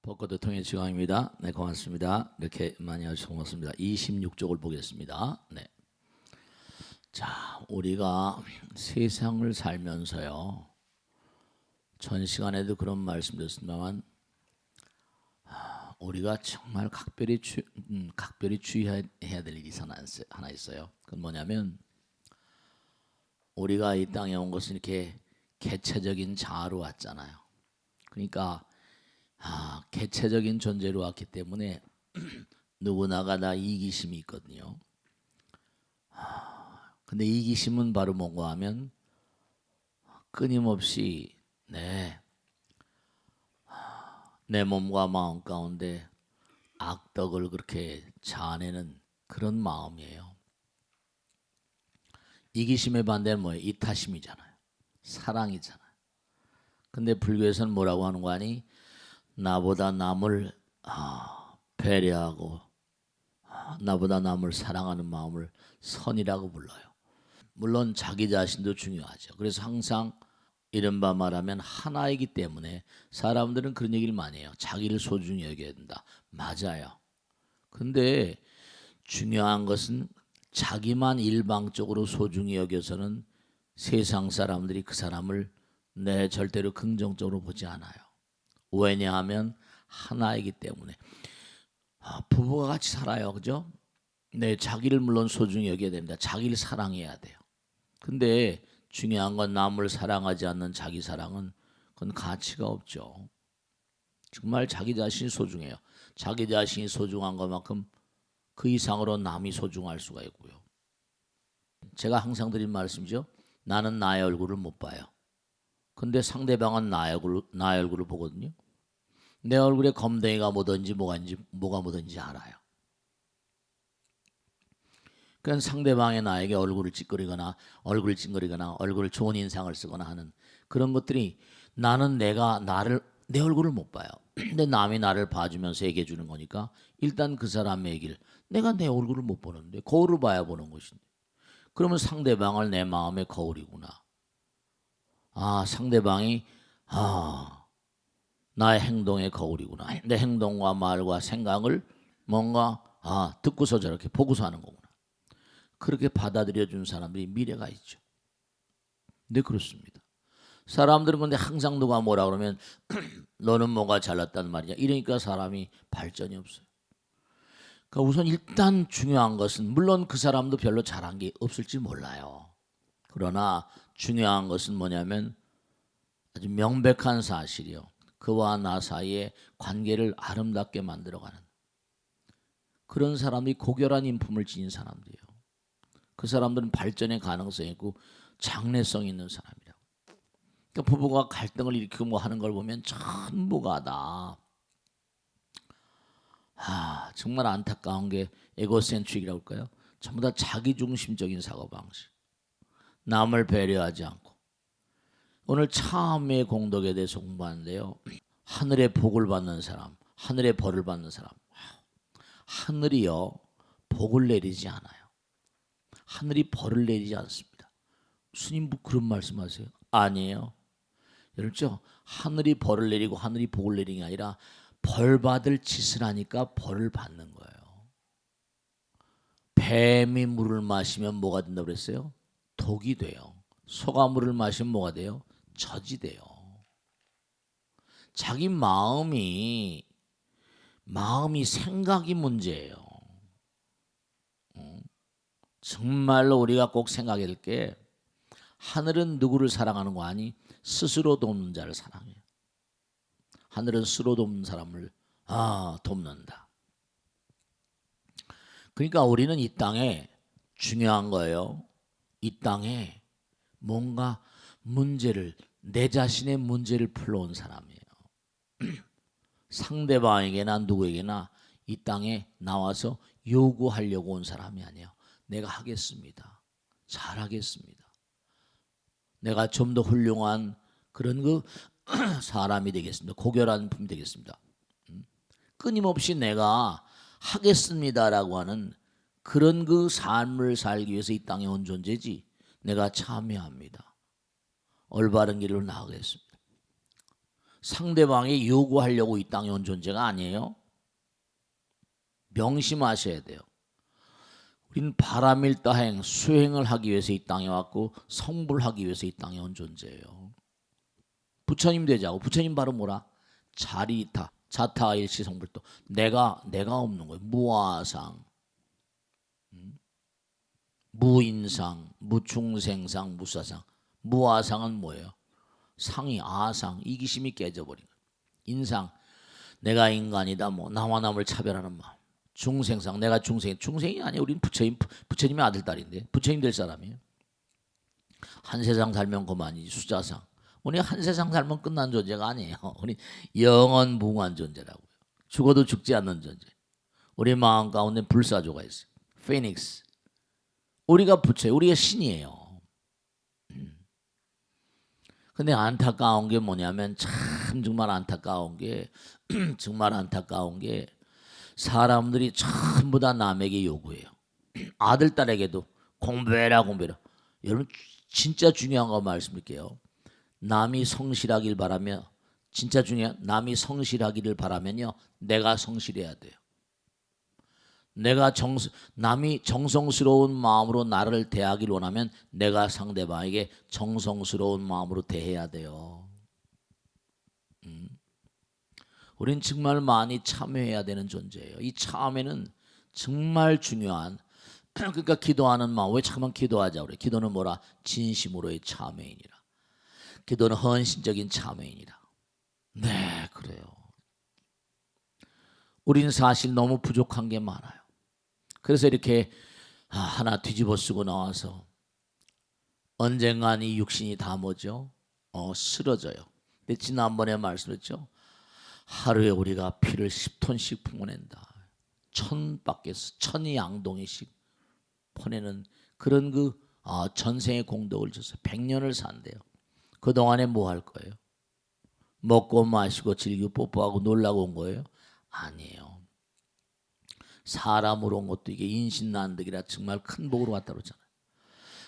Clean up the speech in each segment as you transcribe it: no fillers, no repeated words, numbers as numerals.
벚꽃을 통해 지광입니다. 네, 고맙습니다. 이렇게 많이 하셔서 고맙습니다. 26쪽을 보겠습니다. 네. 자, 우리가 세상을 살면서요. 전 시간에도 그런 말씀드렸습니다만 우리가 정말 각별히 주의해야 될 일이 하나 있어요. 그건 뭐냐면 우리가 이 땅에 온 것은 이렇게 개체적인 자아로 왔잖아요. 그러니까 개체적인 존재로 왔기 때문에 누구나가 다 이기심이 있거든요. 근데 이기심은 바로 뭔가 하면 끊임없이 내 몸과 마음 가운데 악덕을 그렇게 자아내는 그런 마음이에요. 이기심의 반대는 뭐예요? 이타심이잖아요. 사랑이잖아요. 근데 불교에서는 뭐라고 하는 거 아니? 나보다 남을 배려하고 나보다 남을 사랑하는 마음을 선이라고 불러요. 물론 자기 자신도 중요하죠. 그래서 항상 이른바 말하면 하나이기 때문에 사람들은 그런 얘기를 많이 해요. 자기를 소중히 여겨야 된다. 맞아요. 근데 중요한 것은 자기만 일방적으로 소중히 여겨서는 세상 사람들이 그 사람을 절대로 긍정적으로 보지 않아요. 왜냐하면 하나이기 때문에 부부가 같이 살아요. 그죠? 자기를 물론 소중히 여겨야 됩니다. 자기를 사랑해야 돼요. 근데 중요한 건 남을 사랑하지 않는 자기 사랑은 그건 가치가 없죠. 정말 자기 자신이 소중해요. 자기 자신이 소중한 것만큼 그 이상으로 남이 소중할 수가 있고요. 제가 항상 드린 말씀이죠. 나는 나의 얼굴을 못 봐요. 근데 상대방은 나의 얼굴을 보거든요. 내 얼굴에 검댕이가 묻었는지 뭐가 묻었는지 알아요. 그건 상대방의 나에게 얼굴을 찡그리거나 얼굴 좋은 인상을 쓰거나 하는 그런 것들이 나는 내 얼굴을 못 봐요. 근데 남이 나를 봐주면서 얘기해 주는 거니까 일단 그 사람의 얘기를 내가 내 얼굴을 못 보는데 거울을 봐야 보는 것인데 그러면 상대방을 내 마음의 거울이구나. 상대방이 나의 행동의 거울이구나. 내 행동과 말과 생각을 뭔가 듣고서 저렇게 보고서 하는 거구나. 그렇게 받아들여 준 사람들이 미래가 있죠. 네, 그렇습니다. 사람들은 근데 항상 누가 뭐라 그러면 너는 뭐가 잘났단 말이냐 이러니까 사람이 발전이 없어요. 그러니까 우선 일단 중요한 것은 물론 그 사람도 별로 잘한 게 없을지 몰라요. 그러나 중요한 것은 뭐냐면 아주 명백한 사실이요. 그와 나 사이의 관계를 아름답게 만들어가는 그런 사람이 고결한 인품을 지닌 사람들이에요. 그 사람들은 발전의 가능성이 있고 장래성이 있는 사람이라고. 그러니까 부부가 갈등을 일으키고 뭐 하는 걸 보면 전부가 다 정말 안타까운 게 에고센트릭이라고 할까요? 전부 다 자기중심적인 사고방식. 남을 배려하지 않고. 오늘 참의 공덕에 대해서 공부하는데요. 하늘의 복을 받는 사람, 하늘의 벌을 받는 사람. 하늘이요 복을 내리지 않아요. 하늘이 벌을 내리지 않습니다. 스님 그런 말씀하세요? 아니에요. 여러분 하늘이 벌을 내리고 하늘이 복을 내리는 게 아니라 벌 받을 짓을 하니까 벌을 받는 거예요. 뱀이 물을 마시면 뭐가 된다고 그랬어요? 독이 돼요. 소가 물을 마시면 뭐가 돼요? 젖이 돼요. 자기 마음이 생각이 문제예요. 정말로 우리가 꼭 생각해야 될 게 하늘은 누구를 사랑하는 거 아니? 스스로 돕는 자를 사랑해요. 하늘은 스스로 돕는 사람을 돕는다. 그러니까 우리는 이 땅에 중요한 거예요. 이 땅에 뭔가 내 자신의 문제를 풀어온 사람이에요. 상대방에게나 누구에게나 이 땅에 나와서 요구하려고 온 사람이 아니에요. 내가 하겠습니다. 잘하겠습니다. 내가 좀 더 훌륭한 그런 사람이 되겠습니다. 고결한 품이 되겠습니다. 끊임없이 내가 하겠습니다라고 하는 그런 삶을 살기 위해서 이 땅에 온 존재지. 내가 참여합니다. 올바른 길로 나가겠습니다. 상대방이 요구하려고 이 땅에 온 존재가 아니에요. 명심하셔야 돼요. 우리는 바람일다행 수행을 하기 위해서 이 땅에 왔고 성불하기 위해서 이 땅에 온 존재예요. 부처님 되자고. 부처님 바로 뭐라? 자리타, 자타일시 성불도. 내가 없는 거예요. 무아상, 무인상, 무충생상, 무사상. 무아상은 뭐예요? 상이 아상, 이기심이 깨져버린 거예요. 인상, 내가 인간이다, 뭐 나와 남을 차별하는 마음. 중생상, 내가 중생이 아니에요. 우리는 부처님의 아들 딸인데 부처님 될 사람이에요. 한 세상 살면 그만이지. 수자상, 우리 한 세상 살면 끝난 존재가 아니에요. 우리 영원 무궁한 존재라고요. 죽어도 죽지 않는 존재. 우리 마음 가운데 불사조가 있어요. 피닉스. 우리가 부처예요. 우리가 신이에요. 근데 안타까운 게 뭐냐면 참 정말 안타까운 게 사람들이 전부 다 남에게 요구해요. 아들 딸에게도 공부해라. 여러분 진짜 중요한 거 말씀드릴게요. 남이 성실하길 바라며, 진짜 중요한, 남이 성실하기를 바라면요 내가 성실해야 돼요. 남이 정성스러운 마음으로 나를 대하길 원하면 내가 상대방에게 정성스러운 마음으로 대해야 돼요. 우린 정말 많이 참회해야 되는 존재예요. 이 참회는 정말 중요한, 그러니까 기도하는 마음. 왜 잠깐만 기도하자 그래? 기도는 뭐라? 진심으로의 참회이니라. 기도는 헌신적인 참회이니라. 네, 그래요. 우리는 사실 너무 부족한 게 많아요. 그래서 이렇게 하나 뒤집어 쓰고 나와서 언젠간 이 육신이 다 뭐죠? 쓰러져요. 근데 지난번에 말씀했죠. 하루에 우리가 피를 10톤씩 풍어낸다. 천이 양동이씩 퍼내는 그런 전생의 공덕을 줘서 100년을 산대요. 그동안에 뭐 할 거예요? 먹고 마시고 즐기고 뽀뽀하고 놀라고 온 거예요? 아니에요. 사람으로 온 것도 이게 인신난득이라 정말 큰 복으로 왔다 그러잖아요.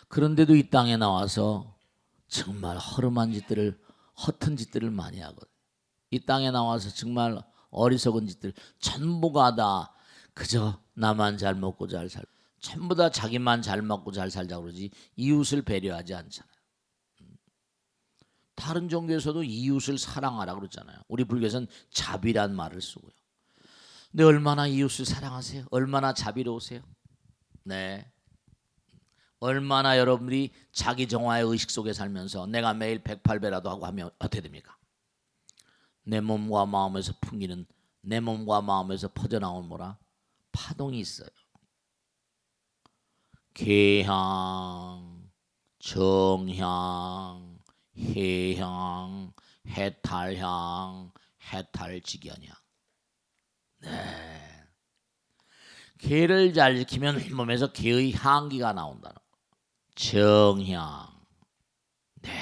그런데도 이 땅에 나와서 정말 허름한 짓들을, 허튼 짓들을 많이 하거든요. 이 땅에 나와서 정말 어리석은 짓들 전부가 다 그저 나만 잘 먹고 잘 살고, 전부 다 자기만 잘 먹고 잘 살자고 그러지 이웃을 배려하지 않잖아요. 다른 종교에서도 이웃을 사랑하라 그러잖아요. 우리 불교에서는 자비란 말을 쓰고요. 근데 얼마나 이웃을 사랑하세요? 얼마나 자비로우세요? 네. 얼마나 여러분들이 자기 정화의 의식 속에 살면서 내가 매일 108배라도 하고 하면 어떻게 됩니까? 내 몸과 마음에서 풍기는, 내 몸과 마음에서 퍼져나온 뭐라? 파동이 있어요. 계향, 정향, 해향, 해탈향, 해탈직연향. 네. 계를 잘 지키면 몸에서 계의 향기가 나온다는 거. 정향. 네.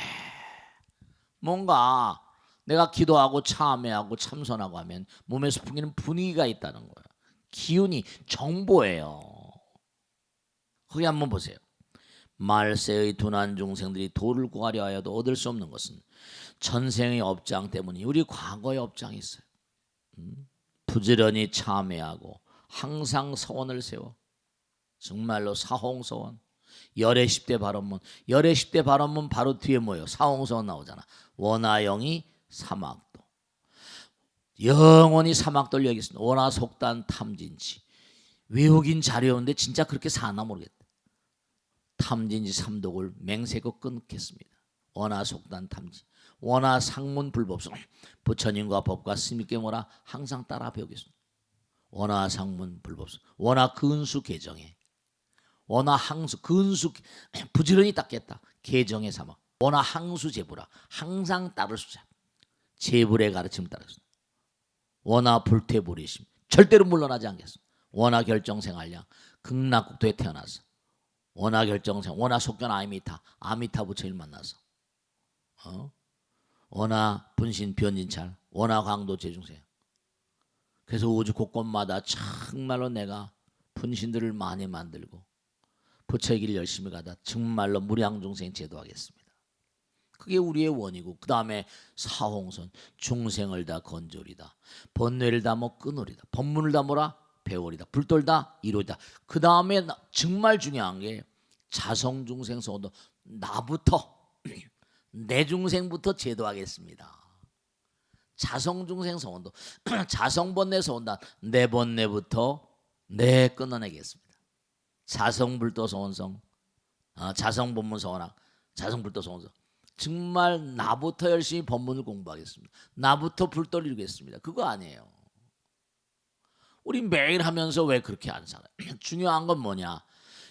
뭔가 내가 기도하고 참회하고 참선하고 하면 몸에서 풍기는 분위기가 있다는 거예요. 기운이 정보예요. 거기 한번 보세요. 말세의 둔한 중생들이 도를 구하려 하여도 얻을 수 없는 것은 전생의 업장 때문이, 우리 과거의 업장이 있어요. 부지런히 참회하고 항상 서원을 세워, 정말로 사홍서원, 열의 10대 발언문, 열의 10대 발언문 바로 뒤에 뭐예요? 사홍서원 나오잖아. 원하영이 사막도, 영원히 사막도를 여기겠습니다. 원하 속단 탐진치. 외우긴 잘 외우는데 진짜 그렇게 사나 모르겠다. 탐진지 삼독을 맹세코 끊겠습니다. 원하 속단 탐진, 원하 상문 불법성. 부처님과 법과 스님께 뭐라? 항상 따라 배우겠습니다. 원하 상문 불법성, 원하 근수 개정에, 원하 항수 근수 부지런히 닦겠다. 개정에 삼아. 원하 항수 제불하, 항상 따를 수자. 제불의 가르침을 따르겠습니다. 원하 불퇴불이심, 절대로 물러나지 않겠습니다. 원하 결정생활량, 극락국토에 태어나서 원하 결정생, 원하 속견 아미타 부처님 만나서 원하 분신 변진찰, 원하 강도 제중생. 그래서 우주 곳곳마다 정말로 내가 분신들을 많이 만들고 부처의 길 열심히 가다 정말로 무량중생 제도하겠습니다. 그게 우리의 원이고, 그 다음에 사홍선, 중생을 다 건조리다, 번뇌를 다 뭐 끊으리다, 법문을 다 뭐라 배우리다, 불돌다 이루리다. 그 다음에 정말 중요한 게 자성중생 소원도, 나부터 내 중생부터 제도하겠습니다. 자성중생 소원도 자성번뇌 소원다, 내 번뇌부터 내 끊어내겠습니다. 자성불도 소원성, 자성법문 소원학, 자성불도 소원성. 정말 나부터 열심히 법문을 공부하겠습니다. 나부터 불도를 이루겠습니다. 그거 아니에요. 우리 매일 하면서 왜 그렇게 안 살아요? 중요한 건 뭐냐?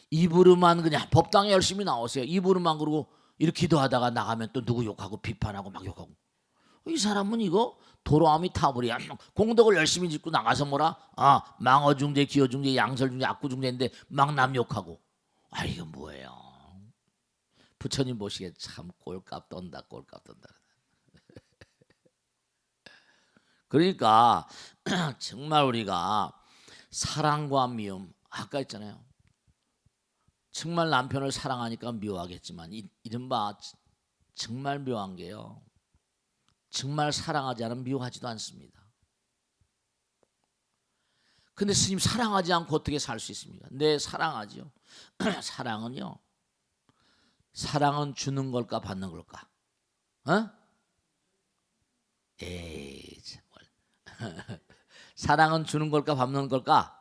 입으로만 그냥 법당에 열심히 나오세요. 입으로만 그러고 이렇게 기도하다가 나가면 또 누구 욕하고 비판하고 막 욕하고. 이 사람은 이거 도로함이 타버리야. 공덕을 열심히 짓고 나가서 뭐라? 망어중재, 기어중재, 양설중재, 악구중재인데 막 남 욕하고. 이거 뭐예요? 부처님 보시기에 참 꼴값 떤다, 꼴값 떤다. 그러니까 정말 우리가 사랑과 미움, 아까 했잖아요. 정말 남편을 사랑하니까 미워하겠지만 이른바 정말 묘한 게요, 정말 사랑하지 않으면 미워하지도 않습니다. 근데 스님, 사랑하지 않고 어떻게 살 수 있습니까? 네, 사랑하죠. 사랑은요, 사랑은 주는 걸까 받는 걸까? 에이 정말. 사랑은 주는 걸까 받는 걸까?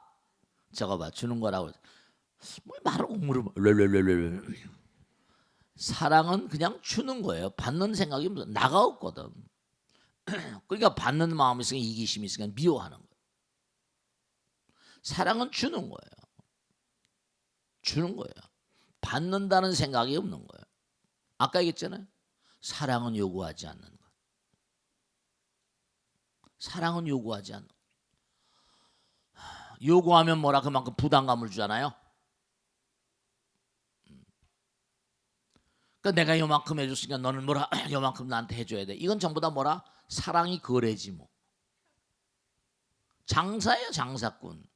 적어봐. 주는 거라고. 뭘 말을 옥물을 사랑은 그냥 주는 거예요. 받는 생각이 나가 없거든. 그러니까 받는 마음이 있으니까, 이기심이 있으니까 미워하는 거예요. 사랑은 주는 거예요. 주는 거예요. 받는다는 생각이 없는 거예요. 아까 얘기했잖아요. 사랑은 요구하지 않는 것. 사랑은 요구하지 않는 것. 요구하면 뭐라? 그만큼 부담감을 주잖아요. 그러니까 내가 요만큼 해줬으니까 너는 뭐라? 요만큼 나한테 해줘야 돼. 이건 전부 다 뭐라? 사랑이 거래지 뭐. 장사예요, 장사꾼.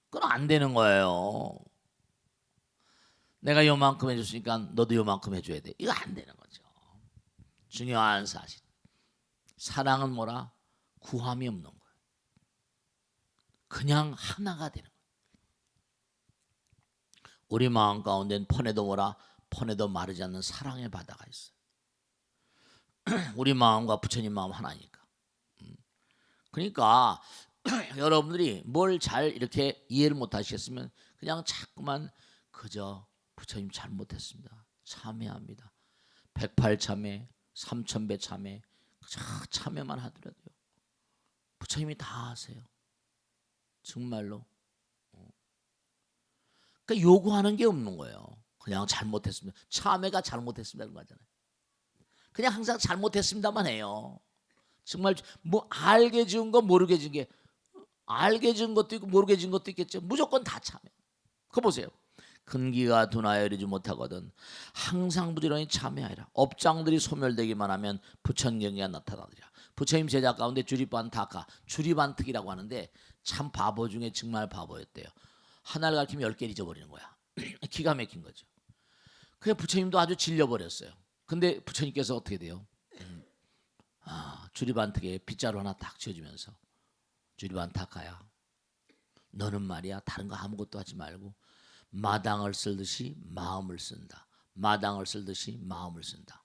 그건 안 되는 거예요. 내가 요만큼 해줬으니까 너도 요만큼 해줘야 돼. 이거 안 되는 거죠. 중요한 사실. 사랑은 뭐라? 구함이 없는 거예요. 그냥 하나가 되는 거예요. 우리 마음 가운데는 펀해도 뭐라? 펀해도 마르지 않는 사랑의 바다가 있어요. 우리 마음과 부처님 마음 하나니까. 그러니까 여러분들이 뭘 잘 이렇게 이해를 못 하시겠으면 그냥 자꾸만 그저 부처님 잘못했습니다, 참회합니다, 108참회, 3000배 참회, 참회만 하더라도요, 부처님이 다 하세요. 정말로. 그러니까 요구하는 게 없는 거예요. 그냥 잘못했습니다, 참회가 잘못했습니다는 거잖아요. 그냥 항상 잘못했습니다만 해요. 정말 뭐 알게 지은 거 모르게 지은 게, 알게 지은 것도 있고 모르게 지은 것도 있겠죠. 무조건 다 참회. 그거 보세요. 근기가 둔하여 이르지 못하거든 항상 부지런히 참회하리라. 업장들이 소멸되기만 하면 부처경기가 나타나리라. 부처님 제자 가운데 주리반타카, 주리반특이라고 하는데 참 바보 중에 정말 바보였대요. 하나를 가르치면 10개를 잊어버리는 거야. 기가 막힌 거죠. 그래 부처님도 아주 질려버렸어요. 근데 부처님께서 어떻게 돼요? 주리반특에 빗자루 하나 딱 쥐어주면서, 주리반타카야, 너는 말이야 다른 거 아무것도 하지 말고 마당을 쓸듯이 마음을 쓴다. 마당을 쓸듯이 마음을 쓴다.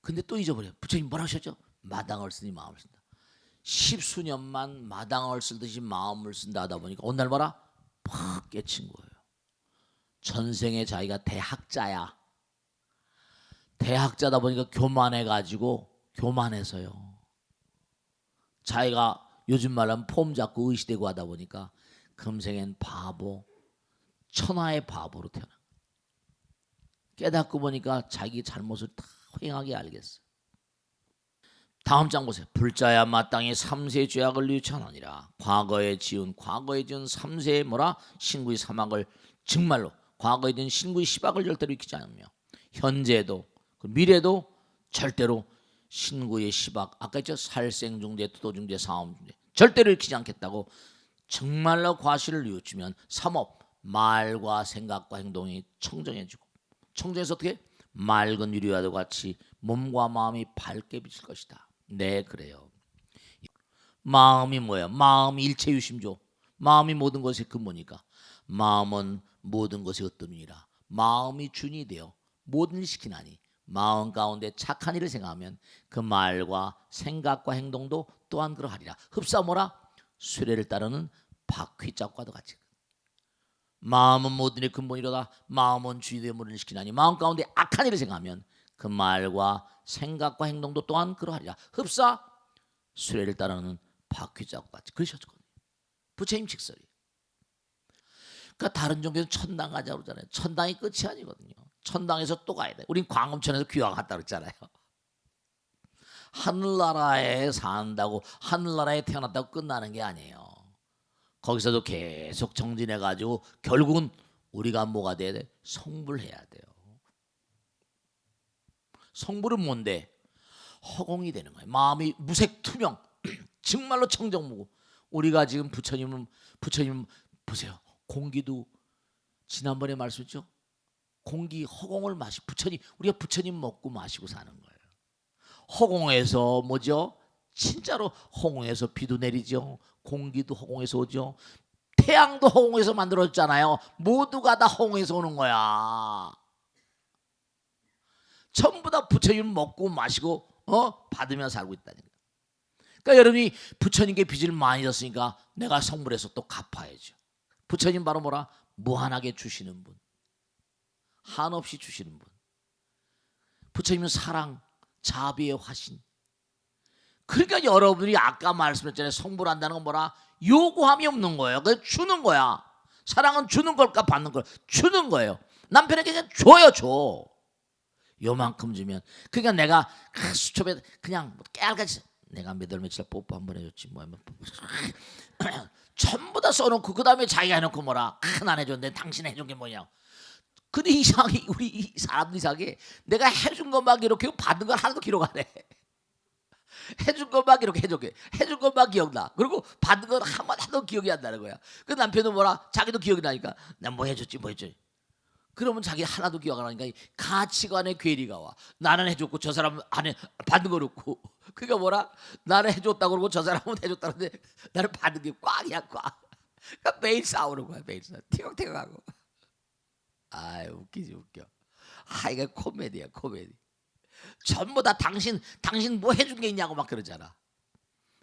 근데 또 잊어버려요. 부처님 뭐라 하셨죠? 마당을 쓰니 마음을 쓴다. 10수년만 마당을 쓸듯이 마음을 쓴다 하다 보니까 어느 날 봐라 팍 깨친 거예요. 전생에 자기가 대학자야. 대학자다 보니까 교만해가지고, 교만해서요, 자기가 요즘 말하면 폼 잡고 의시되고 하다 보니까 금생엔 바보, 천하의 바보로 태어난 거예요. 깨닫고 보니까 자기 잘못을 다 휑하게 알겠어요. 다음 장 보세요. 불자야 마땅히 3세의 죄악을 뉘우쳐하니라. 과거에 지은 3세의 뭐라? 신구의 사막을, 정말로 과거에 지은 신구의 시박을 절대로 익히지 않으며 현재도 미래도 절대로 신구의 시박, 아까 했죠? 살생중재, 투도중재, 사음중재 절대로 익히지 않겠다고 정말로 과실을 뉘우치면 삼업, 말과 생각과 행동이 청정해지고, 청정해서 어떻게? 맑은 유리와도 같이 몸과 마음이 밝게 비칠 것이다. 네, 그래요. 마음이 뭐야? 마음이 일체유심조. 마음이 모든 것의 근본이니까. 마음은 모든 것의 으뜸이니라. 마음이 준이 되어 모든 일 시키나니 마음 가운데 착한 일을 생각하면 그 말과 생각과 행동도 또한 그러하리라. 흡사 뭐라? 수레를 따르는 바퀴짝과도 같이. 마음은 모든 일의 근본이로다. 마음은 준이 되어 모든 일을 시키나니 마음 가운데 악한 일을 생각하면 그 말과 생각과 행동도 또한 그러하리라. 흡사 수레를 따르는 바퀴짝과 같이. 그러셨거든요. 부처님 직설이. 그러니까 다른 종교는 천당 가자고 그러잖아요. 천당이 끝이 아니거든요. 천당에서 또 가야 돼. 우린 광음천에서 귀화 갔다 그랬잖아요. 하늘나라에 산다고 하늘나라에 태어났다고 끝나는 게 아니에요. 거기서도 계속 정진해가지고 결국은 우리가 뭐가 돼야 돼? 성불해야 돼요. 성불은 뭔데? 허공이 되는 거예요. 마음이 무색 투명 정말로 청정무고. 우리가 지금 부처님 보세요. 공기도 지난번에 말씀했죠. 공기 허공을 마시 부처님 우리가 부처님 먹고 마시고 사는 거예요. 허공에서 뭐죠? 진짜로 허공에서 비도 내리죠. 공기도 허공에서 오죠. 태양도 허공에서 만들어졌잖아요. 모두가 다 허공에서 오는 거야. 전부 다 부처님 먹고 마시고 받으며 살고 있다니까. 그러니까 여러분이 부처님께 빚을 많이 졌으니까 내가 성불해서 또 갚아야죠. 부처님 바로 뭐라? 무한하게 주시는 분, 한없이 주시는 분. 부처님은 사랑, 자비의 화신. 그러니까 여러분이 아까 말씀했잖아요. 성불한다는 건 뭐라? 요구함이 없는 거예요. 그냥 주는 거야. 사랑은 주는 걸까 받는 걸? 주는 거예요. 남편에게 그냥 줘요, 줘. 요만큼 주면. 그러니까 내가 수첩에 그냥 깨알같이 내가 몇 월 며칠 뽀뽀 한 번 해줬지 뭐 전부 다 써놓고 그 다음에 자기가 해놓고 뭐라 큰 안 해줬는데 당신 해준 게 뭐냐. 근데 이상하게 우리 사람들 이상하게 내가 해준 것만 기록해 받은 걸 하나도 기록 안 해. 해준 것만 기록해 해준 것만 기억나. 그리고 받은 건 한 번 하도 기억이 안 나는 거야. 그 남편은 뭐라 자기도 기억이 나니까 난 뭐 해줬지 뭐 했지. 그러면 자기 하나도 기억 안 하니까 가치관의 괴리가 와. 나는 해줬고 저 사람은 안 해, 받는 거 없고. 그러니까 뭐라? 나는 해줬다고 그러고 저 사람은 해줬다는데 나는 받는 게 꽉이야 꽉. 그러니까 매일 싸우는 거야. 매일 싸워. 티격태격하고. 아 웃기지 웃겨. 이거 코미디야 코미디. 전부 다 당신 뭐 해준 게 있냐고 막 그러잖아.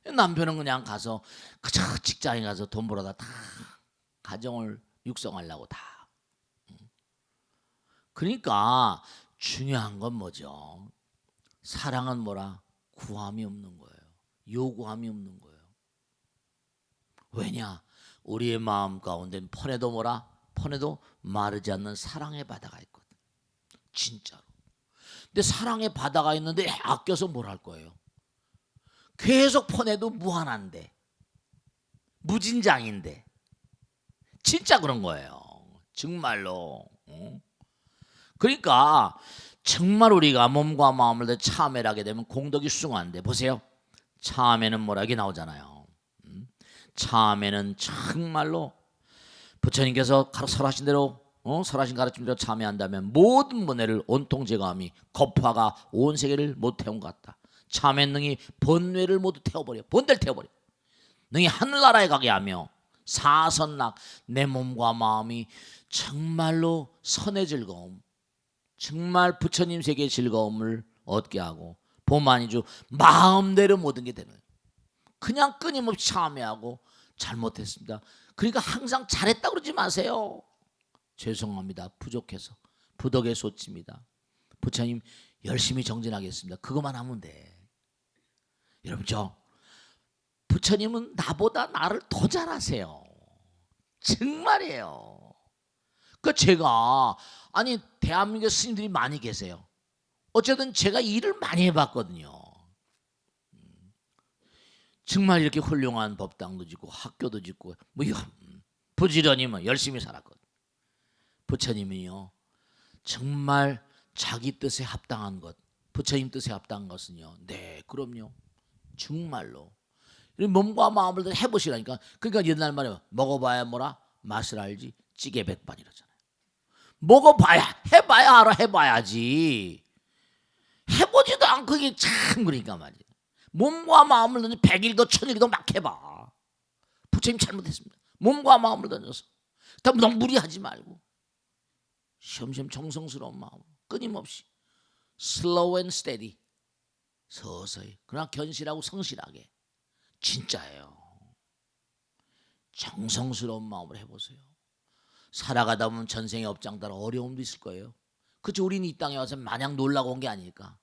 남편은 그냥 가서 그저 직장에 가서 돈 벌어다 다 가정을 육성하려고 다. 그러니까 중요한 건 뭐죠? 사랑은 뭐라? 구함이 없는 거예요. 요구함이 없는 거예요. 왜냐? 우리의 마음 가운데는 폰에도 뭐라? 폰에도 마르지 않는 사랑의 바다가 있거든. 진짜로. 근데 사랑의 바다가 있는데 아껴서 뭘 할 거예요? 계속 폰에도 무한한데 무진장인데 진짜 그런 거예요. 정말로. 그러니까 정말 우리가 몸과 마음을 참회를 하게 되면 공덕이 숭한데 보세요. 참회는 뭐라게 나오잖아요. 참회는 정말로 부처님께서 설하신 대로 설하신 가르침대로 참회한다면 모든 번뇌를 온통 제거함이 겁화가 온 세계를 못 태운 것 같다. 참회 능히 번뇌를 모두 태워버려. 번뇌를 태워버려. 능히 하늘나라에 가게 하며 사선락 내 몸과 마음이 정말로 선의 즐거움 정말 부처님 세계의 즐거움을 얻게 하고 보만이주 마음대로 모든 게 되는 거예요. 그냥 끊임없이 참회하고 잘못했습니다. 그러니까 항상 잘했다 그러지 마세요. 죄송합니다. 부족해서 부덕의 소치입니다. 부처님 열심히 정진하겠습니다. 그것만 하면 돼. 여러분 저 부처님은 나보다 나를 더 잘하세요. 정말이에요. 그 제가 아니 대한민국 스님들이 많이 계세요. 어쨌든 제가 일을 많이 해봤거든요. 정말 이렇게 훌륭한 법당도 짓고 학교도 짓고 뭐 부지런히 뭐 열심히 살았거든요. 부처님이요 정말 자기 뜻에 합당한 것, 부처님 뜻에 합당한 것은요. 네, 그럼요. 정말로 몸과 마음을 해보시라니까. 그러니까 옛날 말에 먹어봐야 뭐라 맛을 알지 찌개 백반 이러잖아요. 먹어봐야 해봐야 알아. 해봐야지. 해보지도 않고 이게 참 그러니까 말이야. 몸과 마음을 던져 100일도 1000일도 막 해봐. 부처님 잘못했습니다. 몸과 마음을 던져서 너무 무리하지 말고 쉬엄쉬엄 정성스러운 마음 끊임없이 slow and steady 서서히 그러나 견실하고 성실하게 진짜예요. 정성스러운 마음으로 해보세요. 살아가다 보면 전생의 업장 따라 어려움도 있을 거예요. 그렇죠. 우리는 이 땅에 와서 마냥 놀라고 온 게 아니니까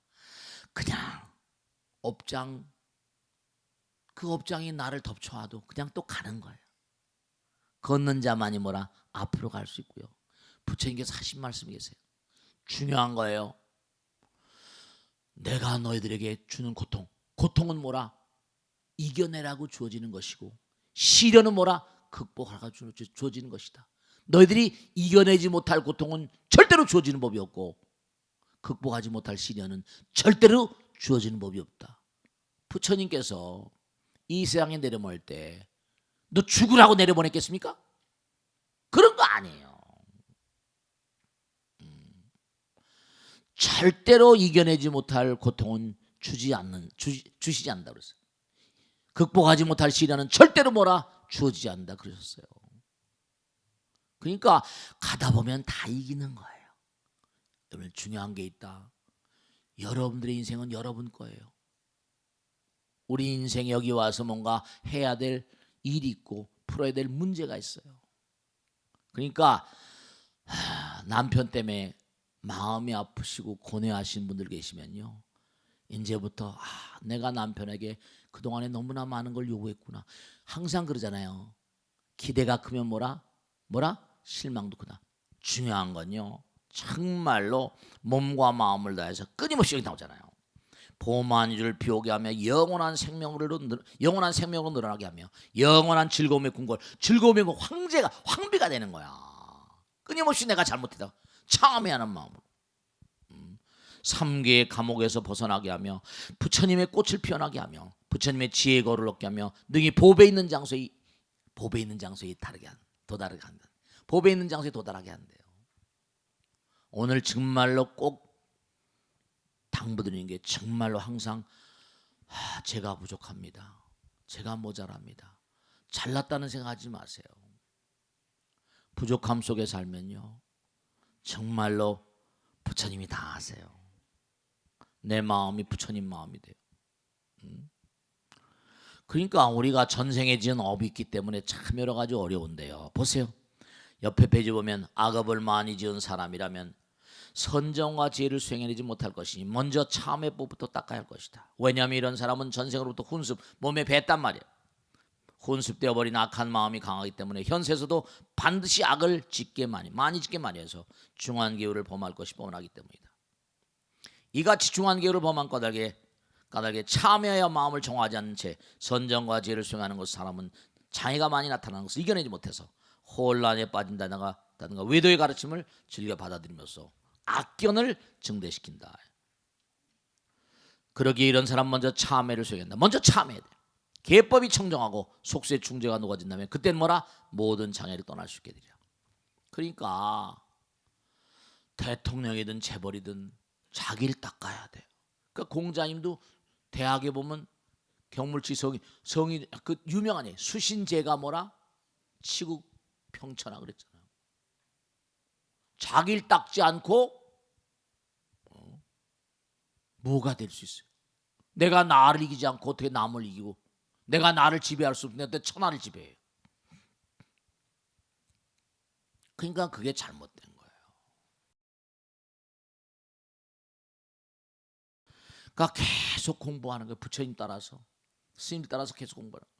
그냥 업장 그 업장이 나를 덮쳐와도 그냥 또 가는 거예요. 걷는 자만이 뭐라 앞으로 갈 수 있고요. 부처님께서 하신 말씀이 계세요. 중요한 거예요. 내가 너희들에게 주는 고통은 뭐라 이겨내라고 주어지는 것이고 시련은 뭐라 극복하라고 주어지는 것이다. 너희들이 이겨내지 못할 고통은 절대로 주어지는 법이 없고 극복하지 못할 시련은 절대로 주어지는 법이 없다. 부처님께서 이 세상에 내려올 때 너 죽으라고 내려보냈겠습니까? 그런 거 아니에요. 절대로 이겨내지 못할 고통은 주시지 않는다 그랬어요. 극복하지 못할 시련은 절대로 뭐라 주어지지 않는다 그러셨어요. 그러니까 가다 보면 다 이기는 거예요. 여러분 중요한 게 있다. 여러분들의 인생은 여러분 거예요. 우리 인생에 여기 와서 뭔가 해야 될 일이 있고 풀어야 될 문제가 있어요. 그러니까 남편 때문에 마음이 아프시고 고뇌하신 분들 계시면요. 이제부터 내가 남편에게 그동안에 너무나 많은 걸 요구했구나. 항상 그러잖아요. 기대가 크면 뭐라 실망도 크다. 중요한 건요. 정말로 몸과 마음을 다해서 끊임없이 여기 나오잖아요. 보만주를 비오게 하며 영원한 생명으로 늘어나게 하며 영원한 즐거움의 궁궐 즐거움의 황비가 되는 거야. 끊임없이 내가 잘못했다 창함해하는 마음으로 삼계의 감옥에서 벗어나게 하며 부처님의 꽃을 피어나게 하며 부처님의 지혜의 거를 얻게 하며 능히 보배 있는 장소에 도달하게 한다. 보배 있는 장소에 도달하게 한대요. 오늘 정말로 꼭 당부드리는 게 정말로 항상 제가 부족합니다. 제가 모자랍니다. 잘났다는 생각하지 마세요. 부족함 속에 살면요. 정말로 부처님이 다 아세요. 내 마음이 부처님 마음이 돼요. 그러니까 우리가 전생에 지은 업이 있기 때문에 참 여러 가지 어려운데요. 보세요. 옆에 페이지 보면 악업을 많이 지은 사람이라면 선정과 지혜를 수행해내지 못할 것이니 먼저 참회법부터 닦아야 할 것이다. 왜냐하면 이런 사람은 전생으로부터 훈습 몸에 뱄단 말이에요. 훈습되어버린 악한 마음이 강하기 때문에 현세에서도 반드시 악을 많이 짓게 많이 해서 중한계율을 범할 것이 뻔하기 때문이다. 이같이 중한계율을 범한 까닭에 참회하여 마음을 정하지 않는 채 선정과 지혜를 수행하는 것 사람은 장애가 많이 나타나는 것을 이겨내지 못해서 혼란에 빠진다든가 외도의 가르침을 즐겨 받아들이면서 악견을 증대시킨다. 그러기에 이런 사람 먼저 참회를 수행한다. 먼저 참회해야 돼. 계법이 청정하고 속세 중재가 녹아진다면 그때는 뭐라 모든 장애를 떠날 수 있게 되리라. 그러니까 대통령이든 재벌이든 자기를 닦아야 돼요. 그러니까 공자님도 대학에 보면 경물치 성이 그 유명한 수신제가 뭐라 치국평천하 그랬잖아요. 자기를 닦지 않고 뭐가 될 수 있어요? 내가 나를 이기지 않고 어떻게 남을 이기고 내가 나를 지배할 수 없는데 천하를 지배해요. 그러니까 그게 잘못된 거예요. 그러니까 계속 공부하는 거예요. 부처님 따라서 스님 따라서 계속 공부하는 거예요.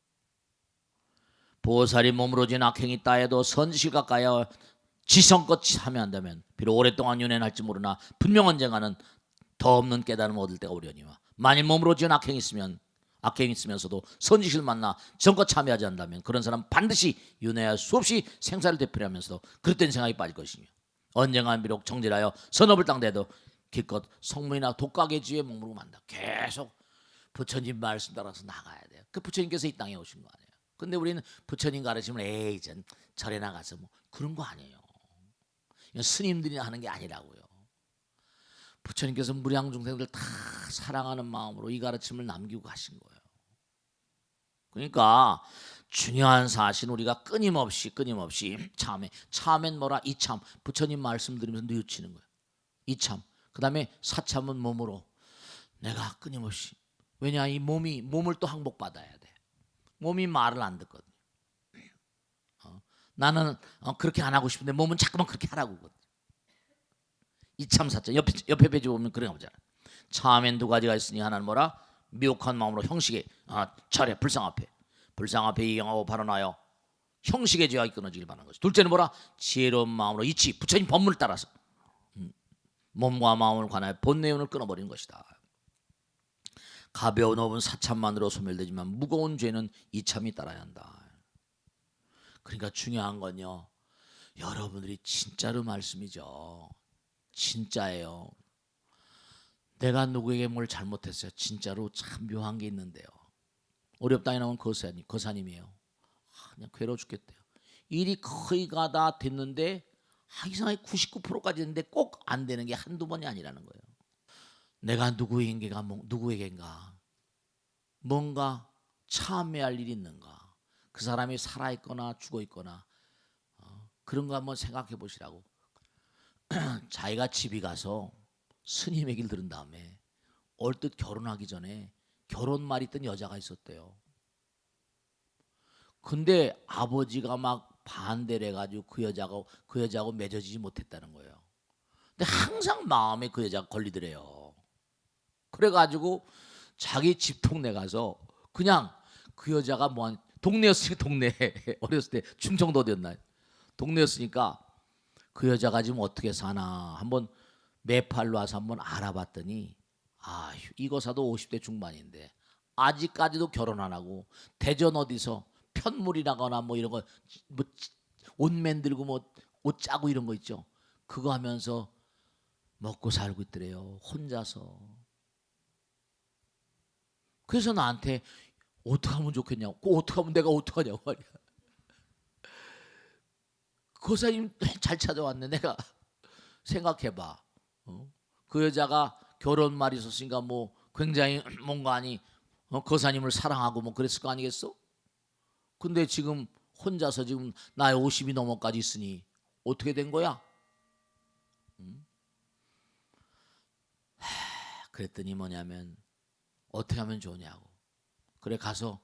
보살이 몸으로 진 악행이 따해도 선지식 가까이어 지성껏 하면 한다면 비록 오랫동안 윤회할지 모르나 분명 언젠가는 더 없는 깨달음을 얻을 때가 오려니와 만일 몸으로 지은 악행이 있으면서도 선지식을 만나 정껏 참여하지 않는다면 그런 사람은 반드시 윤회할 수 없이 생사를 되풀이하면서도 그릇된 생각이 빠질 것이며 언젠가 비록 정진하여 선업을 당대도 기껏 성문이나 독각의 지위에 머무르고 만다. 계속 부처님 말씀 따라서 나가야 돼요. 그 부처님께서 이 땅에 오신 거 아니에요. 근데 우리는 부처님 가르치면 전 절에 나가서 뭐 그런 거 아니에요. 이건 스님들이 하는 게 아니라고요. 부처님께서 무량중생들 다 사랑하는 마음으로 이 가르침을 남기고 가신 거예요. 그러니까 중요한 사실 우리가 끊임없이 참엔 뭐라? 이참. 부처님 말씀 들으면서 뉘우치는 거예요. 이참. 그 다음에 사참은 몸으로 내가 끊임없이, 왜냐 이 몸을 또 항복받아야 돼. 몸이 말을 안 듣거든요. 나는 그렇게 안 하고 싶은데 몸은 자꾸만 그렇게 하라고 하거든요. 이참 사참. 옆에 페이지 보면 그런 거 보잖아요. 참엔 두 가지가 있으니 하나는 뭐라? 미혹한 마음으로 형식에 차례 불상 앞에 이경하고 발언하여 형식의 죄악이 끊어지길 바라는 것이. 둘째는 뭐라? 지혜로운 마음으로 이치, 부처님 법문을 따라서 몸과 마음을 관하여 본내운을 끊어버리는 것이다. 가벼운 업은 사참만으로 소멸되지만 무거운 죄는 이참이 따라야 한다. 그러니까 중요한 건요, 여러분들이 진짜로 말씀이죠. 진짜예요. 내가 누구에게 뭘 잘못했어요. 진짜로 참 묘한 게 있는데요. 어렵다니 나오면 거사님이에요. 그냥 괴로워 죽겠대요. 일이 거의 다 됐는데 이상하게 99%까지 됐는데 꼭 안 되는 게 한두 번이 아니라는 거예요. 내가 누구에게인가 뭔가 참여할 일이 있는가, 그 사람이 살아있거나 죽어있거나 그런 거 한번 생각해 보시라고. 자기가 집에 가서 스님 얘기를 들은 다음에 얼뜻 결혼하기 전에 결혼말 있던 여자가 있었대요. 근데 아버지가 막 반대를 해가지고 그 여자하고 맺어지지 못했다는 거예요. 근데 항상 마음에 그 여자가 걸리더래요. 그래가지고 자기 집 동네 가서 그냥 그 여자가 동네였으니까 동네 어렸을 때 충청도 어디였나 동네였으니까 그 여자가 지금 어떻게 사나 한번 매팔로 와서 한번 알아봤더니 이거사도 50대 중반인데 아직까지도 결혼 안 하고 대전 어디서 편물이라거나 뭐 이런 거 옷 만들고 뭐 옷 짜고 이런 거 있죠. 그거 하면서 먹고 살고 있더래요. 혼자서. 그래서 나한테 어떻게 하면 좋겠냐고. 어떻게 하면 내가 어떡하냐고 말이야. 고사님 잘 찾아왔네. 내가 생각해봐. 그 여자가 결혼 말이 있었으니까 뭐 굉장히 뭔가 거사님을 사랑하고 뭐 그랬을 거 아니겠어? 근데 지금 혼자서 지금 나이 50이 넘어까지 있으니 어떻게 된 거야? 그랬더니 뭐냐면 어떻게 하면 좋냐고. 그래 가서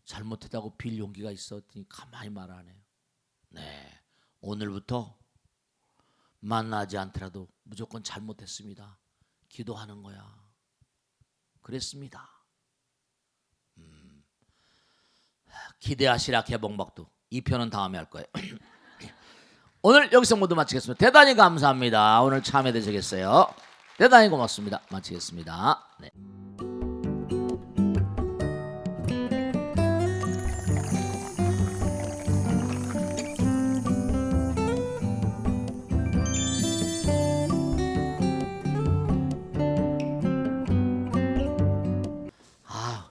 잘못했다고 빌 용기가 있었더니 가만히 말 안 해요. 네, 오늘부터 만나지 않더라도 무조건 잘못했습니다. 기도하는 거야. 그랬습니다. 기대하시라 개봉박두 2편은 다음에 할 거예요. 오늘 여기서 모두 마치겠습니다. 대단히 감사합니다. 오늘 참여 되시겠어요? 대단히 고맙습니다. 마치겠습니다. 네.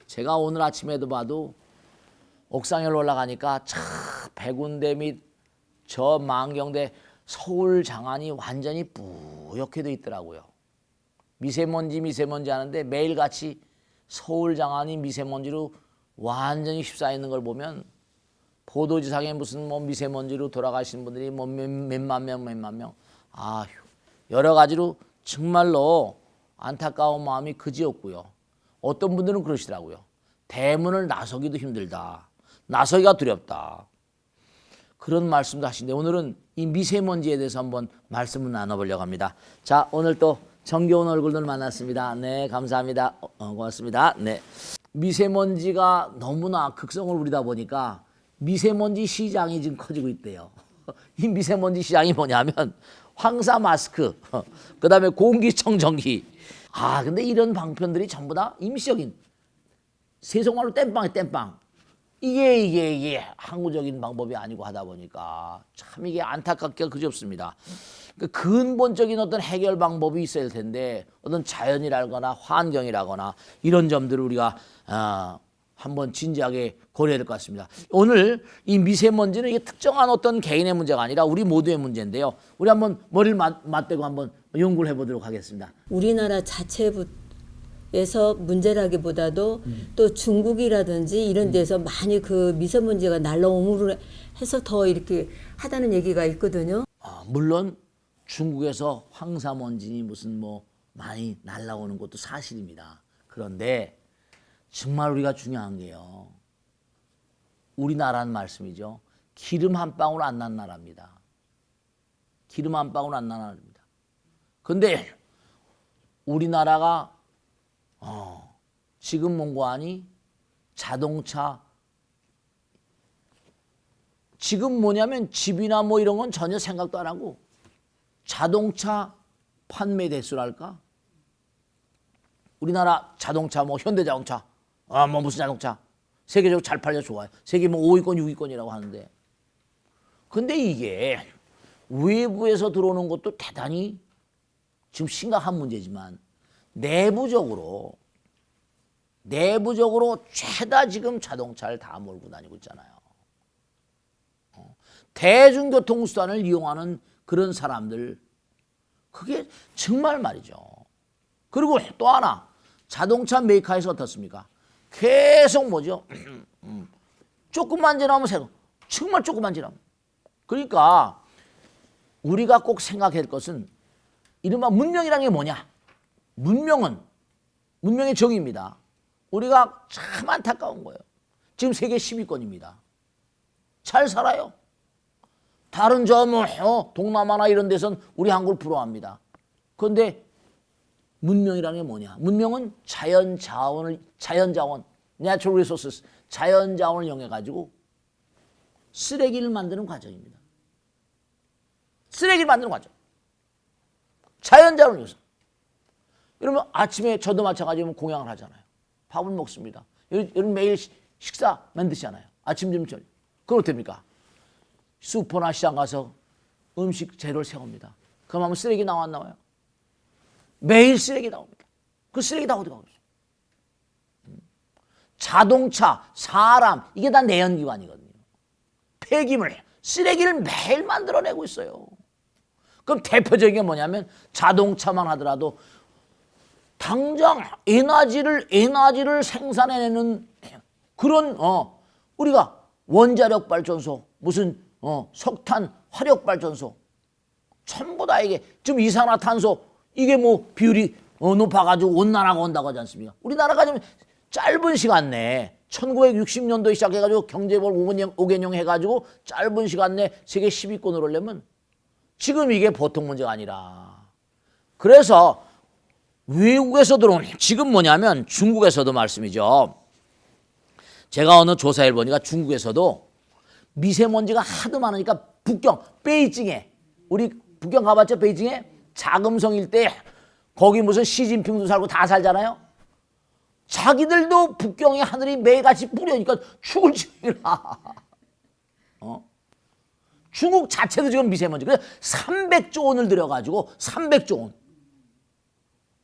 제가 오늘 아침에도 봐도 옥상에 올라가니까 차 백운대 및 저 만경대 서울 장안이 완전히 뿌옇게 돼 있더라고요. 미세먼지 하는데 매일같이 서울 장안이 미세먼지로 완전히 휩싸여 있는 걸 보면 보도지상에 무슨 뭐 미세먼지로 돌아가시는 분들이 뭐 몇만 명 여러 가지로 정말로 안타까운 마음이 그지없고요. 어떤 분들은 그러시더라고요. 대문을 나서기도 힘들다. 나서기가 두렵다. 그런 말씀도 하시는데 오늘은 이 미세먼지에 대해서 한번 말씀을 나눠보려고 합니다. 자, 오늘 또 정겨운 얼굴들 만났습니다. 네, 감사합니다. 고맙습니다. 네, 미세먼지가 너무나 극성을 부리다 보니까 미세먼지 시장이 지금 커지고 있대요. 이 미세먼지 시장이 뭐냐면 황사 마스크, 그 다음에 공기청정기. 근데 이런 방편들이 전부 다 임시적인 세속말로 땜빵. 이게 항구적인 방법이 아니고 하다 보니까 참 이게 안타깝게 그지없습니다. 그 근본적인 어떤 해결 방법이 있어야 될 텐데 어떤 자연이라거나 환경이라거나 이런 점들을 우리가 한번 진지하게 고려해야 될 것 같습니다. 오늘 이 미세먼지는 이게 특정한 어떤 개인의 문제가 아니라 우리 모두의 문제인데요. 우리 한번 머리를 맞대고 한번 연구를 해보도록 하겠습니다. 우리나라 자체에서 문제라기보다도 또 중국이라든지 이런 데서 많이 그 미세먼지가 날라옴으로 해서 더 이렇게 하다는 얘기가 있거든요. 물론 중국에서 황사먼지니 무슨 뭐 많이 날라오는 것도 사실입니다. 그런데 정말 우리가 중요한 게요. 우리나라는 말씀이죠. 기름 한 방울 안 난 나라입니다. 기름 한 방울 안 난 나라입니다. 그런데 우리나라가 지금 뭔가하니 자동차 지금 뭐냐면 집이나 뭐 이런 건 전혀 생각도 안 하고 자동차 판매 대수랄까? 우리나라 자동차 뭐 현대자동차 뭐 무슨 자동차 세계적으로 잘 팔려 좋아요. 세계 뭐 5위권 6위권이라고 하는데 근데 이게 외부에서 들어오는 것도 대단히 지금 심각한 문제지만 내부적으로 죄다 지금 자동차를 다 몰고 다니고 있잖아요. 대중교통수단을 이용하는 그런 사람들 그게 정말 말이죠. 그리고 또 하나 자동차 메이커에서 어떻습니까? 계속 뭐죠? 조금만 지나면 새로 정말 조금만 지나면 그러니까 우리가 꼭 생각해야 할 것은 이른바 문명이라는 게 뭐냐? 문명의 정의입니다. 우리가 참 안타까운 거예요. 지금 세계 10위권입니다. 잘 살아요. 다른 동남아나 이런 데선 우리 한국을 부러워합니다. 그런데 문명이라는 게 뭐냐? 문명은 자연자원, natural resources, 자연자원을 이용해 가지고 쓰레기를 만드는 과정입니다. 쓰레기를 만드는 과정. 자연자원을 위해서. 그러면 아침에 저도 마찬가지로 공양을 하잖아요. 밥을 먹습니다. 여러분 매일 식사 만드시잖아요. 아침, 점심, 저녁. 그럼 어떻습니까? 슈퍼나 시장 가서 음식 재료를 세웁니다. 그럼 하면 쓰레기 나와 안 나와요? 매일 쓰레기 나옵니다. 그 쓰레기 다 어디 가고 있어요? 자동차, 사람 이게 다 내연기관이거든요. 폐기물, 쓰레기를 매일 만들어내고 있어요. 그럼 대표적인 게 뭐냐면 자동차만 하더라도 당장 에너지를 생산해내는 그런 우리가 원자력 발전소 무슨 석탄 화력 발전소 전부 다 이게 지금 이산화탄소 이게 뭐 비율이 높아가지고 온난화가 온다고 하지 않습니까? 우리나라가 좀 짧은 시간 내에 1960년도에 시작해가지고 경제볼 5개년 해가지고 짧은 시간 내에 세계 10위권으로 오려면 지금 이게 보통 문제가 아니라 그래서 외국에서 들어온 지금 뭐냐면 중국에서도 말씀이죠. 제가 어느 조사를 보니까 중국에서도 미세먼지가 하도 많으니까 북경 베이징에 우리 북경 가봤죠? 베이징에 자금성 일대 거기 무슨 시진핑도 살고 다 살잖아요. 자기들도 북경의 하늘이 매일같이 뿌려니까 죽을 지경이라. 중국 자체도 지금 미세먼지. 그래서 300조 원을 들여가지고 300조 원.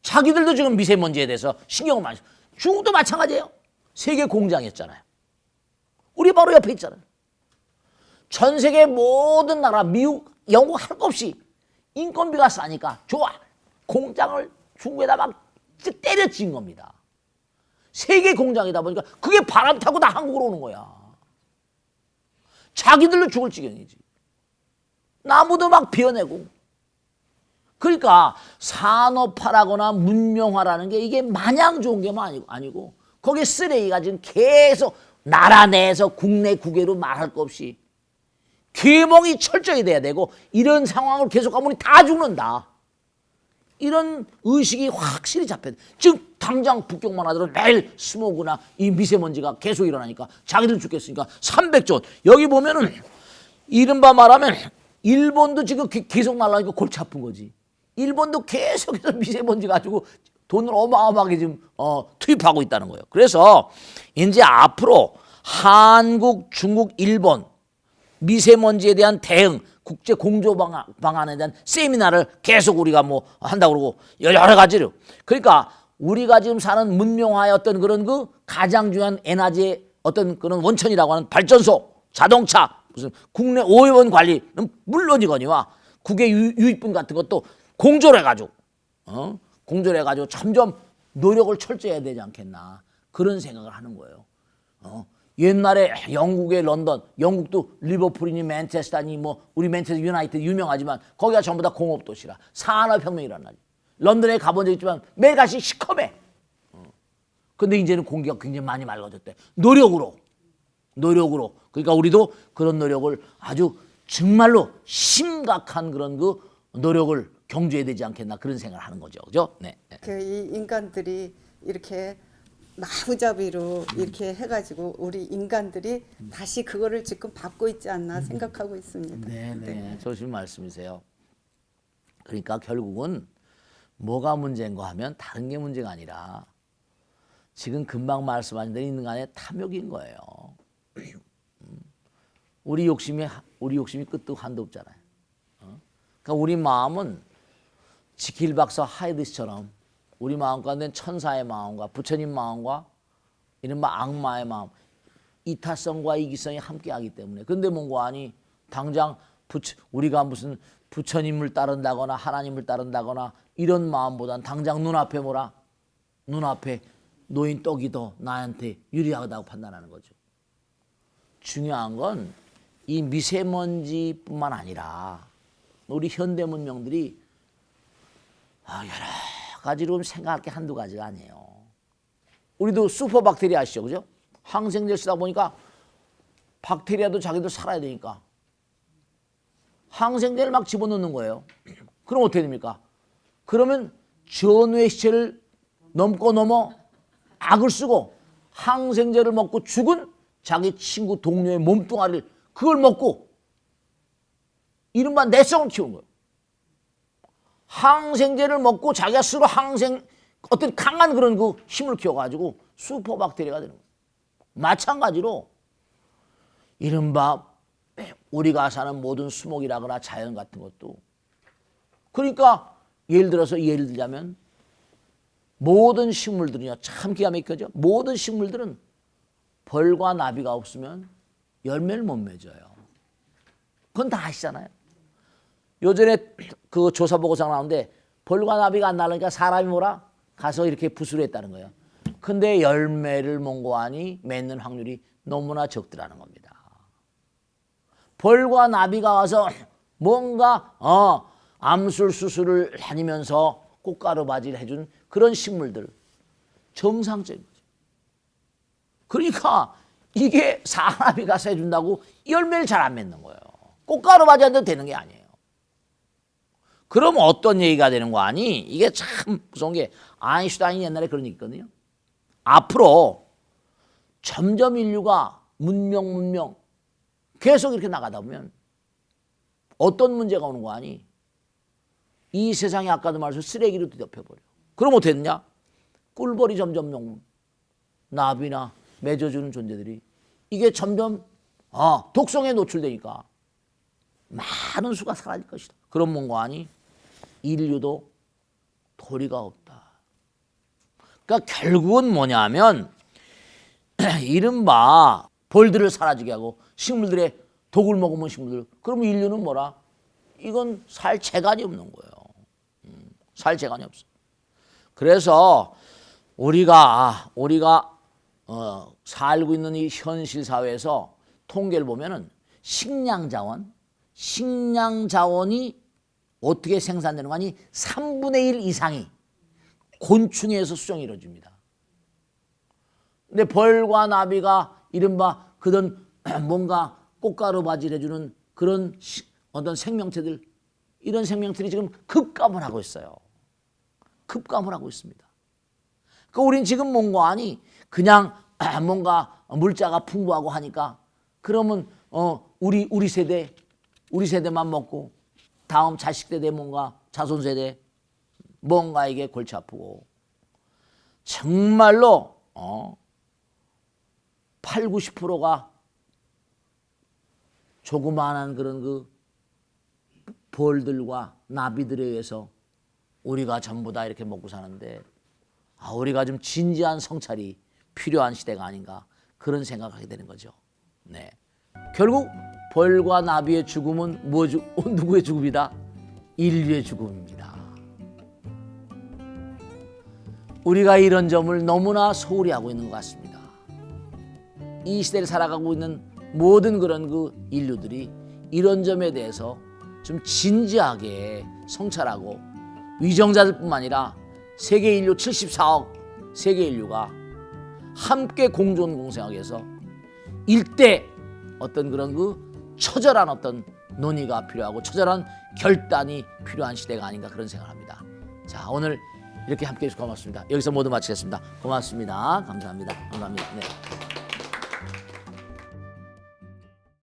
자기들도 지금 미세먼지에 대해서 신경을 많이 써. 중국도 마찬가지예요. 세계 공장이었잖아요. 우리 바로 옆에 있잖아요. 전 세계 모든 나라, 미국, 영국 할 것 없이 인건비가 싸니까 좋아. 공장을 중국에다 막 때려 친 겁니다. 세계 공장이다 보니까 그게 바람 타고 다 한국으로 오는 거야. 자기들로 죽을 지경이지. 나무도 막 베어내고. 그러니까 산업화라거나 문명화라는 게 이게 마냥 좋은 게 아니고 거기에 쓰레기가 지금 계속 나라 내에서 국내 국외로 말할 것 없이 계몽이 철저히 돼야 되고 이런 상황을 계속하면 우리 다 죽는다. 이런 의식이 확실히 잡혀야 돼. 지금 당장 북경만 하더라도 매일 스모그나 이 미세먼지가 계속 일어나니까 자기들 죽겠으니까 300조 원. 여기 보면은 이른바 말하면 일본도 지금 계속 날라오니까 골치 아픈 거지. 일본도 계속해서 미세먼지 가지고 돈을 어마어마하게 지금 투입하고 있다는 거예요. 그래서 이제 앞으로 한국, 중국, 일본 미세먼지에 대한 대응 국제 공조 방안에 대한 세미나를 계속 우리가 뭐 한다고 그러고 여러 가지로. 그러니까 우리가 지금 사는 문명화의 어떤 그런 그 가장 중요한 에너지의 어떤 그런 원천이라고 하는 발전소, 자동차, 무슨 국내 오염 관리는 물론이거니와 국외 유익분 같은 것도 공조를 해가지고, 공조를 해가지고 점점 노력을 철저히 해야 되지 않겠나. 그런 생각을 하는 거예요. 옛날에 영국의 런던, 영국도 리버풀이니 맨체스터니 뭐 우리 맨체스터 유나이티드 유명하지만 거기가 전부 다 공업도시라. 산업혁명이 일어나지. 런던에 가본 적 있지만 매일같이 시커매. 근데 이제는 공기가 굉장히 많이 맑아졌대. 노력으로. 그러니까 우리도 그런 노력을 아주 정말로 심각한 그런 그 노력을 경주해야 되지 않겠나 그런 생각을 하는 거죠. 그죠? 네. 이 인간들이 이렇게 마구잡이로 이렇게 해가지고 우리 인간들이 다시 그거를 지금 받고 있지 않나 생각하고 있습니다. 네. 좋으신 말씀이세요. 그러니까 결국은 뭐가 문제인가 하면 다른 게 문제가 아니라 지금 금방 말씀하신 대로 있는 간에 탐욕인 거예요. 우리 욕심이 끝도 한도 없잖아요. 그러니까 우리 마음은 지킬박사 하이드스처럼 우리 마음 가운데 천사의 마음과 부처님 마음과 이른바 악마의 마음, 이타성과 이기성이 함께하기 때문에. 근데 뭔가 아니 당장 우리가 무슨 부처님을 따른다거나 하나님을 따른다거나 이런 마음보단 당장 눈앞에 뭐라? 눈앞에 노인 떡이 더 나한테 유리하다고 판단하는 거죠. 중요한 건 이 미세먼지뿐만 아니라 우리 현대 문명들이 여러 가지로 생각할 게 한두 가지가 아니에요. 우리도 슈퍼박테리아 아시죠? 그죠? 항생제를 쓰다 보니까 박테리아도 자기도 살아야 되니까 항생제를 막 집어넣는 거예요. 그럼 어떻게 됩니까? 그러면 전후의 시체를 넘어 악을 쓰고 항생제를 먹고 죽은 자기 친구 동료의 몸뚱아리를 그걸 먹고 이른바 내성을 키우는 거예요. 항생제를 먹고 자기가 스스로 어떤 강한 그런 그 힘을 키워가지고 슈퍼박테리아가 되는 거예요. 마찬가지로 이른바 우리가 사는 모든 수목이라거나 자연 같은 것도 그러니까 예를 들자면 모든 식물들은요 참 기가 막혀져. 모든 식물들은 벌과 나비가 없으면 열매를 못 맺어요. 그건 다 아시잖아요. 요전에 그 조사 보고서 나오는데 벌과 나비가 안 나니까 사람이 뭐라 가서 이렇게 부수를 했다는 거예요. 근데 열매를 몽고하니 맺는 확률이 너무나 적더라는 겁니다. 벌과 나비가 와서 뭔가 암술 수술을 다니면서 꽃가루 바지를 해준 그런 식물들 정상적인 거죠. 그러니까 이게 사람이 가서 해준다고 열매를 잘 안 맺는 거예요. 꽃가루 바지 안 되는 게 아니에요. 그럼 어떤 얘기가 되는 거 아니? 이게 참 무서운 게 아인슈타인이 옛날에 그런 얘기 있거든요. 앞으로 점점 인류가 문명 계속 이렇게 나가다 보면 어떤 문제가 오는 거 아니? 이 세상이 아까도 말해서 쓰레기로 뒤덮여버려. 그럼 어떻게 됐냐? 꿀벌이 점점 나비나 맺어주는 존재들이 이게 점점 독성에 노출되니까 많은 수가 사라질 것이다. 그런 뭔가 아니? 인류도 도리가 없다. 그러니까 결국은 뭐냐면 이른바 벌들을 사라지게 하고 식물들의 독을 먹으면 식물들 그러면 인류는 뭐라? 이건 살 재간이 없는 거예요. 살 재간이 없어. 그래서 우리가 살고 있는 이 현실 사회에서 통계를 보면은 식량 자원이 어떻게 생산되는 거 아니? 3분의 1 이상이 곤충에 의해서 수정이 이루어집니다. 근데 벌과 나비가 이른바 그런 뭔가 꽃가루 바지를 해주는 그런 어떤 생명체들 이런 생명체들이 지금 급감을 하고 있어요. 급감을 하고 있습니다. 그러니까 우린 지금 뭔가 아니 그냥 뭔가 물자가 풍부하고 하니까 그러면 우리 세대만 먹고 다음 자식 세대 뭔가 자손 세대 뭔가 이게 골치 아프고 정말로 8, 90%가 조그마한 그런 그 벌들과 나비들에 의해서 우리가 전부 다 이렇게 먹고 사는데 우리가 좀 진지한 성찰이 필요한 시대가 아닌가 그런 생각하게 되는 거죠. 네. 결국 벌과 나비의 죽음은 누구의 죽음이다? 인류의 죽음입니다. 우리가 이런 점을 너무나 소홀히 하고 있는 것 같습니다. 이 시대를 살아가고 있는 모든 그런 그 인류들이 이런 점에 대해서 좀 진지하게 성찰하고 위정자들뿐만 아니라 세계 인류 74억 세계 인류가 함께 공존 공생하기 위해서 일대 어떤 그런 그 처절한 어떤 논의가 필요하고 처절한 결단이 필요한 시대가 아닌가 그런 생각을 합니다. 자, 오늘 이렇게 함께 해주셔서 고맙습니다. 여기서 모두 마치겠습니다. 고맙습니다. 감사합니다. 감사합니다. 네.